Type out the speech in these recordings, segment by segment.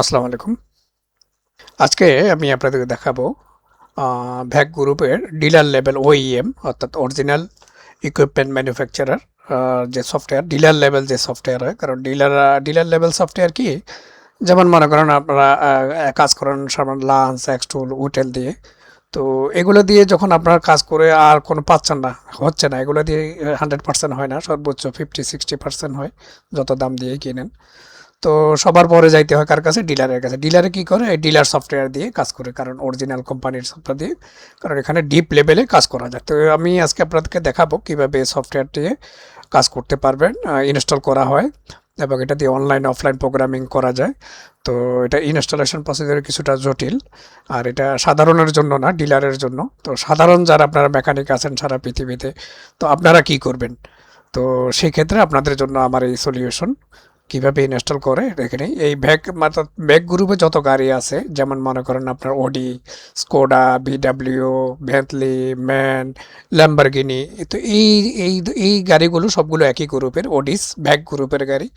আসসালামু আলাইকুম। আজকে আমি আপনাদেরকে দেখাবো ভ্যাক গ্রুপের ডিলার লেভেল ওইএম অর্থাৎ অরিজিনাল ইকুইপমেন্ট ম্যানুফ্যাকচারার যে সফটওয়্যার ডিলার লেভেল যে সফটওয়্যার হয়, কারণ ডিলার লেভেল সফটওয়্যার কি, যেমন মনে করেন আপনারা কাজ করেন সাধারণ লাঞ্চ এক্সটুল হোটেল দিয়ে। তো এগুলো দিয়ে যখন আপনার কাজ করে আর কোনো পাচ্ছেন না, হচ্ছে না, এগুলো দিয়ে 100% হয় না, সর্বোচ্চ 50-60% হয় যত দাম দিয়ে কিনেন। তো সবার পরে যাইতে হয় কার কাছে? ডিলারের কাছে। ডিলারে কি করে? এই ডিলার সফটওয়্যার দিয়ে কাজ করে, কারণ অরিজিনাল কোম্পানির সফটওয়্যার দিয়ে, কারণ এখানে ডিপ লেভেলে কাজ করা যায়। তো আমি আজকে আপনাদেরকে দেখাবো কিভাবে এই সফটওয়্যার দিয়ে কাজ করতে পারবেন, ইনস্টল করা হয় এবং এটা দিয়ে অনলাইন অফলাইন প্রোগ্রামিং করা যায়। তো এটা ইনস্টলেশন প্রসিজার কিছুটা জটিল, আর এটা সাধারণের জন্য না, ডিলারের জন্য। তো সাধারণ যারা আপনারা মেকানিক আছেন সারা পৃথিবীতে, তো আপনারা কি করবেন? তো সেই ক্ষেত্রে আপনাদের জন্য আমার এই সলিউশন কিভাবে ইনস্টল করে দেখে নিই। এই ব্যাক গ্রুপে যত গাড়ি আছে, যেমন মনে করেন আপনার Audi, Skoda, VW, Bentley, MAN, Lamborghini. তো এই এই গাড়িগুলো সবগুলো একই গ্রুপের, ওডিস ব্যাক গ্রুপের গাড়ি।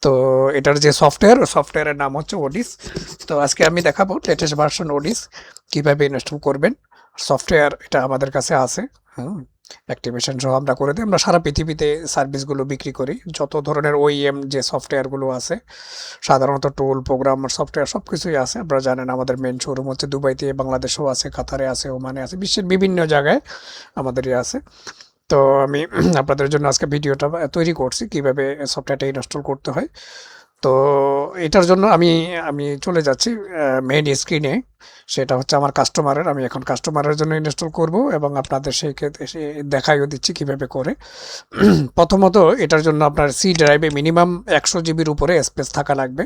তো এটার যে সফটওয়্যারের নাম হচ্ছে ওডিস। তো আজকে আমি দেখাবো লেটেস্ট ভার্সন ওডিস কিভাবে ইনস্টল করবেন। সফটওয়্যার এটা আমাদের কাছে আছে। হুম, অ্যাক্টিভেশন সহ আমরা করে দিই। আমরা সারা পৃথিবীতে সার্ভিসগুলো বিক্রি করি, যত ধরনের ওইএম যে সফটওয়্যারগুলো আছে, সাধারণত টুল প্রোগ্রামার সফটওয়্যার সব কিছুই আছে। আপনারা জানেন আমাদের মেন শোরুম হচ্ছে দুবাইতে, বাংলাদেশেও আছে, কাতারে আছে, ওমানে আছে, বিশ্বের বিভিন্ন জায়গায় আমাদের আছে। তো আমি আপনাদের জন্য আজকে ভিডিওটা তৈরি করছি কিভাবে সফটওয়্যারটা ইনস্টল করতে হয়। তো এটার জন্য আমি আমি চলে যাচ্ছি মেইন স্ক্রিনে। সেটা হচ্ছে আমার কাস্টমারের, আমি এখন কাস্টমারের জন্য ইনস্টল করব এবং আপনাদের সেই ক্ষেত্রে দেখাইও দিচ্ছি কিভাবে করে। প্রথমত এটার জন্য আপনার সি ড্রাইভে মিনিমাম 100 জিবির উপরে স্পেস থাকা লাগবে।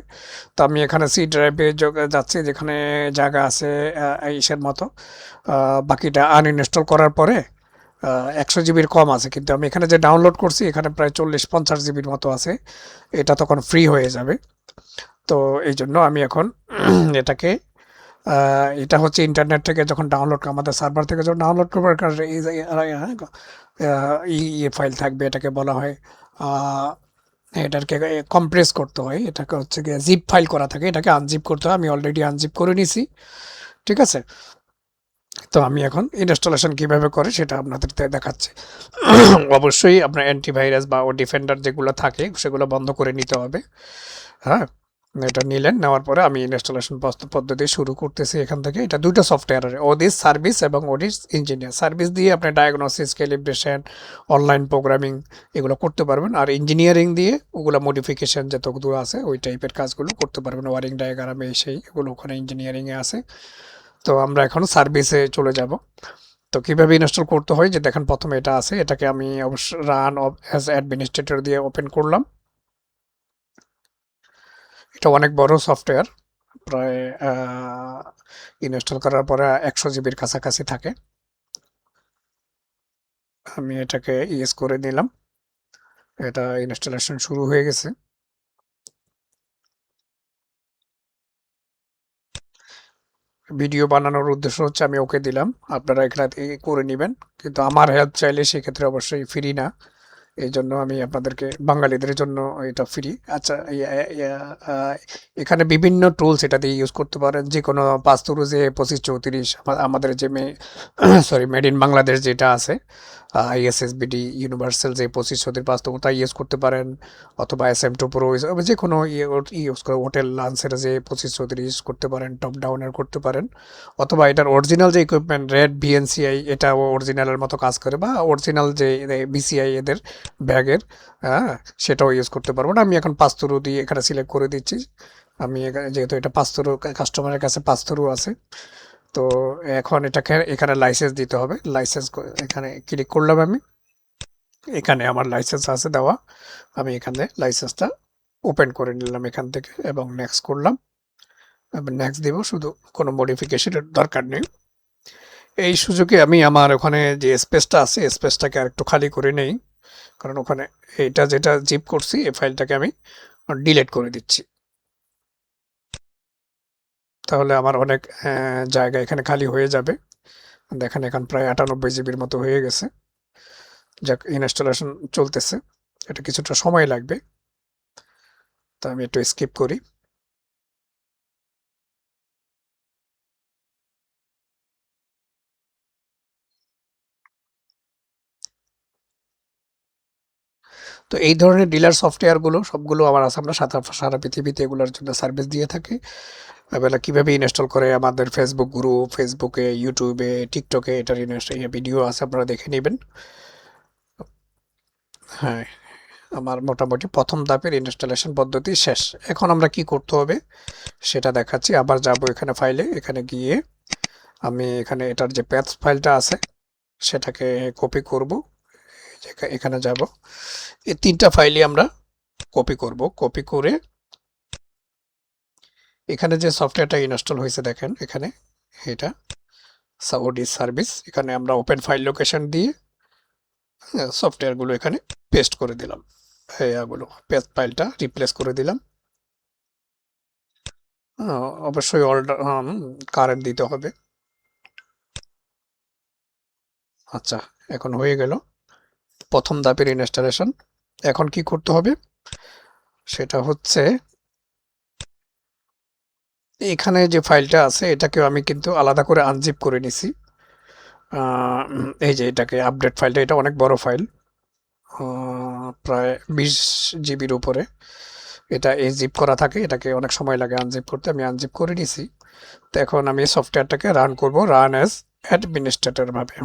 তো আমি এখানে সি ড্রাইভে যাচ্ছি, যেখানে জায়গা আছে ইসের মতো। বাকিটা আনইনস্টল করার পরে 100 জিবির কম আছে, কিন্তু আমি এখানে যে ডাউনলোড করছি এখানে প্রায় 40-50 জিবির মতো আছে। এটা তখন ফ্রি হয়ে যাবে। তো এই জন্য আমি এখন এটাকে এটা হচ্ছে ইন্টারনেট থেকে যখন ডাউনলোড, আমাদের সার্ভার থেকে যখন ডাউনলোড করবো, এই যে ইয়ে ফাইল থাকবে, এটাকে বলা হয় এটাকে কম্প্রেস করতে হয়, এটাকে হচ্ছে গিয়ে জিপ ফাইল করা থাকে, এটাকে আনজিপ করতে হয়। আমি অলরেডি আনজিপ করে নিছি, ঠিক আছে। তো আমি এখন ইনস্টলেশন কিভাবে করে সেটা আপনাদের দেখাচ্ছি। অবশ্যই আপনার অ্যান্টিভাইরাস বা ও ডিফেন্ডার যেগুলো থাকে সেগুলো বন্ধ করে নিতে হবে। হ্যাঁ, এটা নিলেন, নেওয়ার পরে আমি ইনস্টলেশন পদ্ধতি শুরু করতেছি এখান থেকে। এটা দুটো সফটওয়্যার, ওডিস সার্ভিস এবং ওডিস ইঞ্জিনিয়ার। সার্ভিস দিয়ে আপনি ডায়াগনোসিস, ক্যালিব্রেশন, অনলাইন প্রোগ্রামিং এগুলো করতে পারবেন, আর ইঞ্জিনিয়ারিং দিয়ে ওগুলো মডিফিকেশন যতগুলো আছে ওই টাইপের কাজগুলো করতে পারবেন। ওয়ারিং ডায়াগ্রাম এই সেই এগুলো ওখানে ইঞ্জিনিয়ারিংয়ে আছে। তো আমরা এখন সার্ভিসে চলে যাব। তো কিভাবে ইনস্টল করতে হয় যে দেখেন, প্রথমে এটা আছে, এটাকে আমি অবশ্য রান অ্যাজ অ্যাডমিনিস্ট্রেটর দিয়ে ওপেন করলাম। এটা অনেক বড় সফটওয়্যার, প্রায় ইনস্টল করার পরে 100 জিবির কাছাকাছি থাকে। আমি এটাকে ইয়েস করে নিলাম, এটা ইনস্টলেশন শুরু হয়ে গেছে। ভিডিও বানানোর উদ্দেশ্য হচ্ছে আমি ওকে দিলাম, আপনারা এখানে থেকে করে নেবেন, কিন্তু আমার হেল্প চাইলে সেক্ষেত্রে অবশ্যই ফ্রি না। এই জন্য আমি আপনাদেরকে, বাঙালিদের জন্য এটা ফ্রি। আচ্ছা, আহ, এখানে বিভিন্ন টুলস এটা দিয়ে ইউজ করতে পারেন, যে কোনো পাঁচতুরু যে 2534 আমাদের যে সরি মেড ইন বাংলাদেশ যেটা আছে, আইএসএসবিডি ইউনিভার্সাল যে 2534 তা ইউজ করতে পারেন, অথবা SM2 প্রো, যে কোনো ইউজ করে হোটেল লান্সের যে 2534 ইউজ করতে পারেন, টপ ডাউনের করতে পারেন, অথবা এটার অরিজিনাল যে ইকুইপমেন্ট রেড ভিএনসিআই, এটাও অরিজিনালের মতো কাজ করে, বা অরিজিনাল যে বিসিআই এদের ব্যাগের, হ্যাঁ, সেটাও ইউজ করতে পারবো না। আমি এখন পাঁচতুরু দিয়ে এখানে সিলেক্ট করে দিচ্ছি। আমি যেহেতু এটা পাঁচতুরু, কাস্টমারের কাছে পাঁচতুরু আছে, তো এখন এটাকে এখানে লাইসেন্স দিতে হবে। লাইসেন্স এখানে ক্লিক করলাম আমি, এখানে আমার লাইসেন্স আছে দেওয়া। আমি এখানে লাইসেন্সটা ওপেন করে নিলাম এখান থেকে এবং নেক্সট করলাম। নেক্সট দিব, শুধু কোনো মডিফিকেশনের দরকার নেই। এই সুযোগে আমি আমার ওখানে যে স্পেসটা আছে স্পেসটাকে আর একটু খালি করে নেই, কারণ ওখানে এইটা যেটা জিপ করছি এই ফাইলটাকে আমি ডিলিট করে দিচ্ছি। তাহলে আমার অনেক জায়গা এখানে খালি হয়ে যাবে। দেখেন এখন প্রায় 98 জিবির মতো হয়ে গেছে। যাক, ইনস্টলেশন চলতেছে, এটা কিছুটা সময় লাগবে, তো আমি একটু স্কিপ করি। তো এই ধরনের ডিলার সফটওয়্যারগুলো সবগুলো আমার আছে, আমরা সারা পৃথিবীতে এগুলোর জন্য সার্ভিস দিয়ে থাকি। এবেলা কীভাবে ইনস্টল করে আমাদের ফেসবুক গ্রুপ, ফেসবুকে, ইউটিউবে, টিকটকে এটার ভিডিও আছে, আপনারা দেখে নেবেন। হ্যাঁ, আমার মোটামুটি প্রথম ধাপের ইনস্টলেশন পদ্ধতি শেষ। এখন আমরা কি করতে হবে সেটা দেখাচ্ছি। আবার যাব এখানে ফাইলে, এখানে গিয়ে আমি এখানে এটার যে প্যাথ ফাইলটা আছে সেটাকে কপি করব। এখানে যাব, এই তিনটা ফাইলই আমরা কপি করব। কপি করে এখানে যে সফটওয়্যারটা ইনস্টল হয়েছে দেখেন এখানে, এটা সাউডি সার্ভিস, এখানে আমরা ওপেন ফাইল লোকেশন দিয়ে সফটওয়্যারগুলো এখানে পেস্ট করে দিলাম। এগুলো পেস্ট ফাইলটা রিপ্লেস করে দিলাম। অবশ্যই কারেন্ট দিতে হবে। আচ্ছা, এখন হয়ে গেল প্রথম ধাপের ইনস্টলেশন। এখন কি করতে হবে সেটা হচ্ছে, এখানে যে ফাইলটা আছে এটাকেও আমি কিন্তু আলাদা করে আনজিপ করে নিছি। এই যে এটাকে আপডেট ফাইলটা, এটা অনেক বড় ফাইল, প্রায় 20 জিবির উপরে। এটা জিপ করা থাকে, এটাকে অনেক সময় লাগে আনজিপ করতে। আমি আনজিপ করে নিছি। তো এখন আমি সফটওয়্যারটাকে রান করব, রান অ্যাজ অ্যাডমিনিস্ট্রেটর ভাবে।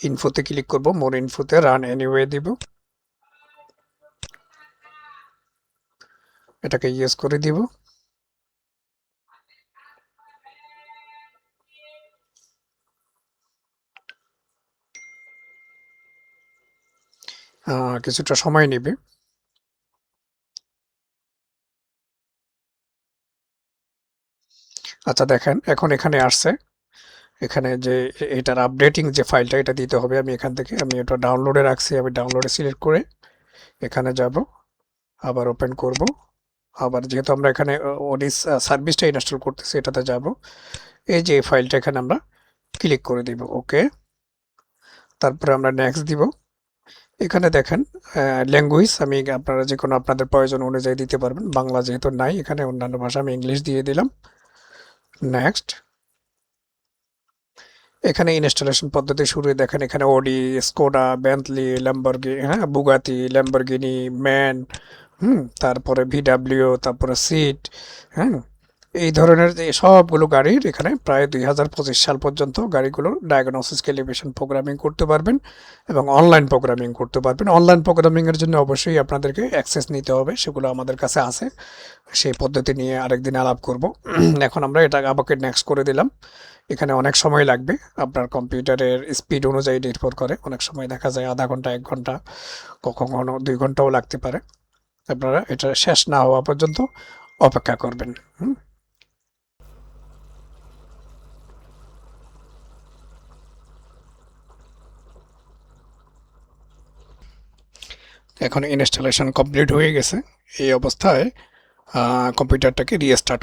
ইনফোতে ক্লিক করব, মোর ইনফোতে রান এনিওয়ে দিব, এটাকে ইয়েস করে দিব। কিছুটা সময় নেবে। আচ্ছা দেখেন, এখন এখানে আসছে, এখানে যে এটার আপডেটিং যে ফাইলটা এটা দিতে হবে। আমি এখান থেকে, আমি এটা ডাউনলোডে রাখছি, আমি ডাউনলোডে সিলেক্ট করে এখানে যাব, আবার ওপেন করব। আবার যেহেতু আমরা এখানে ওডিস সার্ভিসটা ইনস্টল করতেছি, এটাতে যাব। এই যে ফাইলটা এখানে আমরা ক্লিক করে দিব, ওকে। তারপরে আমরা নেক্সট দিব। এখানে দেখেন ল্যাঙ্গুয়েজ, আমি আপনারা যে কোনো আপনাদের প্রয়োজন অনুযায়ী দিতে পারবেন। বাংলা যেহেতু নাই এখানে, অন্যান্য ভাষা আমি ইংলিশ দিয়ে দিলাম। নেক্সট। এখানে ইনস্টলেশন পদ্ধতি শুরু দেখেন, এখানে Audi, Skoda, Bentley, Lamborghini, Bugatti, Lamborghini, MAN, তারপরে ভিডাব্লিউ, তারপরে সিট, হ্যাঁ, এই ধরনের যে সবগুলো গাড়ির এখানে প্রায় 2025 সাল পর্যন্ত গাড়িগুলো ডায়াগনোসিস, ক্যালিব্রেশন, প্রোগ্রামিং করতে পারবেন এবং অনলাইন প্রোগ্রামিং করতে পারবেন। অনলাইন প্রোগ্রামিংয়ের জন্য অবশ্যই আপনাদেরকে অ্যাক্সেস নিতে হবে, সেগুলো আমাদের কাছে আছে। সেই পদ্ধতি নিয়ে আরেকদিন আলাপ করব। এখন আমরা এটা আমাকে নেক্সট করে দিলাম। এখানে অনেক সময় লাগবে, আপনার কম্পিউটারের স্পিড অনুযায়ী নির্ভর করে। অনেক সময় দেখা যায় আধা ঘন্টা, 1 ঘন্টা, কখনো 2 ঘন্টাও লাগতে পারে। আপনারা এটা শেষ না হওয়া পর্যন্ত অপেক্ষা করবেন। এখন ইনস্টলেশন কমপ্লিট হয়ে গেছে। এই অবস্থায় কম্পিউটারটাকে রিস্টার্ট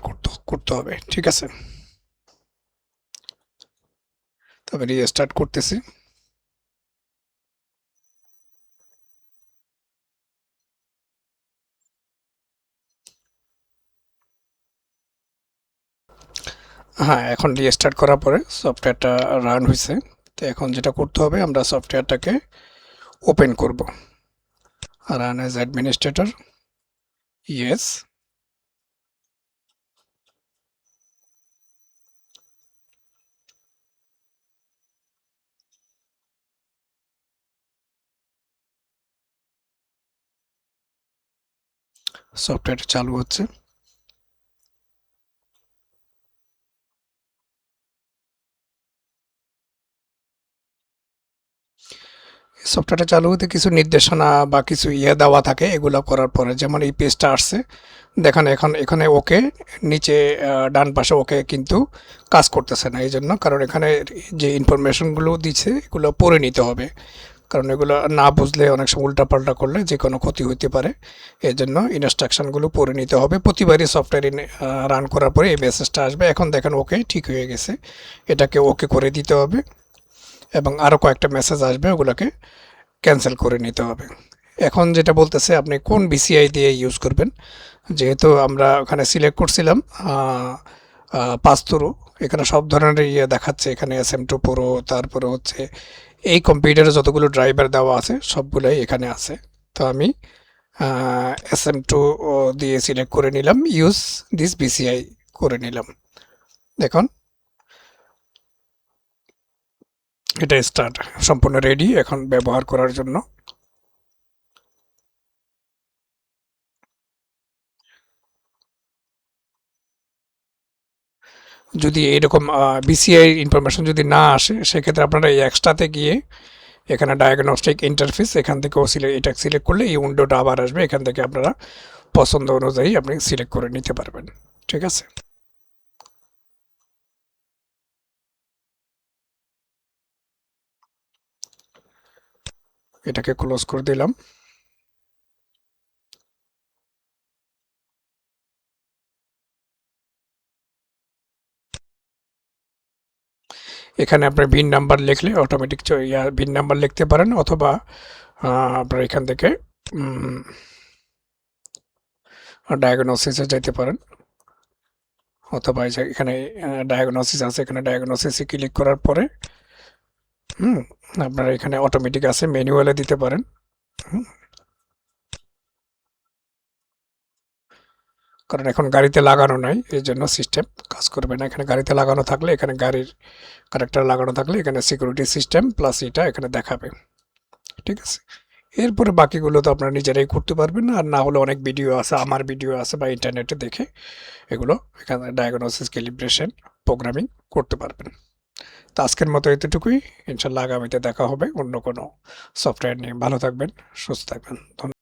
করতে হবে, ঠিক আছে। তবে রিস্টার্ট করতেছি। হ্যাঁ, এখন রিস্টার্ট করার পরে সফটওয়্যারটা রান হয়েছে। তো এখন যেটা করতে হবে, আমরা সফটওয়্যারটাকে ওপেন করব। Run as administrator, yes. সফটওয়্যারটা চালু হচ্ছে। সফটওয়্যারটা চালু হতে কিছু নির্দেশনা বা কিছু দেওয়া থাকে, এগুলো করার পরে যেমন এই পেজটা আসছে দেখেন। এখন এখানে ওকে, নিচে ডান পাশে ওকে কিন্তু কাজ করতেছে না। এই জন্য, কারণ এখানে যে ইনফরমেশনগুলো দিচ্ছে এগুলো পড়ে নিতে হবে, কারণ এগুলো না বুঝলে অনেক সময় উল্টাপাল্টা করলে যে কোনো ক্ষতি হতে পারে। এই জন্য ইনস্ট্রাকশনগুলো পড়ে নিতে হবে। প্রতিবারই সফটওয়্যার রান করার পরে এই মেসেজটা আসবে। এখন দেখেন ওকে ঠিক হয়ে গেছে, এটাকে ওকে করে দিতে হবে এবং আরও কয়েকটা মেসেজ আসবে, ওগুলোকে ক্যান্সেল করে নিতে হবে। এখন যেটা বলতেছে আপনি কোন বিসিআই দিয়ে ইউজ করবেন, যেহেতু আমরা ওখানে সিলেক্ট করছিলাম পাস থ্রু, এখানে সব ধরনের দেখাচ্ছে। এখানে SM2 প্রো, তারপরে হচ্ছে এই কম্পিউটারে যতগুলো ড্রাইভার দেওয়া আছে সবগুলোই এখানে আছে। তো আমি SM2 দিয়ে সিলেক্ট করে নিলাম, ইউজ দিস BCI করে নিলাম। দেখুন এটা স্টার্ট, সম্পূর্ণ রেডি এখন ব্যবহার করার জন্য। যদি এরকম BCI ইনফরমেশন যদি না আসে, সেক্ষেত্রে আপনারা এই এক্সট্রাতে গিয়ে এখানে ডায়াগনস্টিক ইন্টারফেস এখান থেকেও এটা সিলেক্ট করলে এই উইন্ডোটা আবার আসবে। এখান থেকে আপনারা পছন্দ অনুযায়ী আপনি সিলেক্ট করে নিতে পারবেন। ঠিক আছে, এটাকে ক্লোজ করে দিলাম। এখানে আপনার ভিন নাম্বার লিখলে অটোমেটিক ভিন নাম্বার লিখতে পারেন, অথবা আপনার এখান থেকে ডায়াগনোসিসে যেতে পারেন, অথবা এখানে ডায়াগনোসিস আছে, এখানে ডায়াগনোসিসে ক্লিক করার পরে আপনারা এখানে অটোমেটিক আছে, ম্যানুয়ালে দিতে পারেন। কারণ এখন গাড়িতে লাগানো নাই, এই জন্য সিস্টেম কাজ করবে না। এখানে গাড়িতে লাগানো থাকলে, এখানে গাড়ির কারেক্টার লাগানো থাকলে এখানে সিকিউরিটি সিস্টেম প্লাস এটা এখানে দেখাবে। ঠিক আছে, এরপরে বাকিগুলো তো আপনারা নিজেরাই করতে পারবেন, আর না হলে অনেক ভিডিও আছে, আমার ভিডিও আছে, বা ইন্টারনেটে দেখে এগুলো এখানে ডায়াগনোসিস, ক্যালিব্রেশন, প্রোগ্রামিং করতে পারবেন। তো আজকের মতো এতটুকুই। ইনশাল্লাহ আগামীতে দেখা হবে অন্য কোনো সফটওয়্যার নিয়ে। ভালো থাকবেন, সুস্থ থাকবেন। ধন্যবাদ।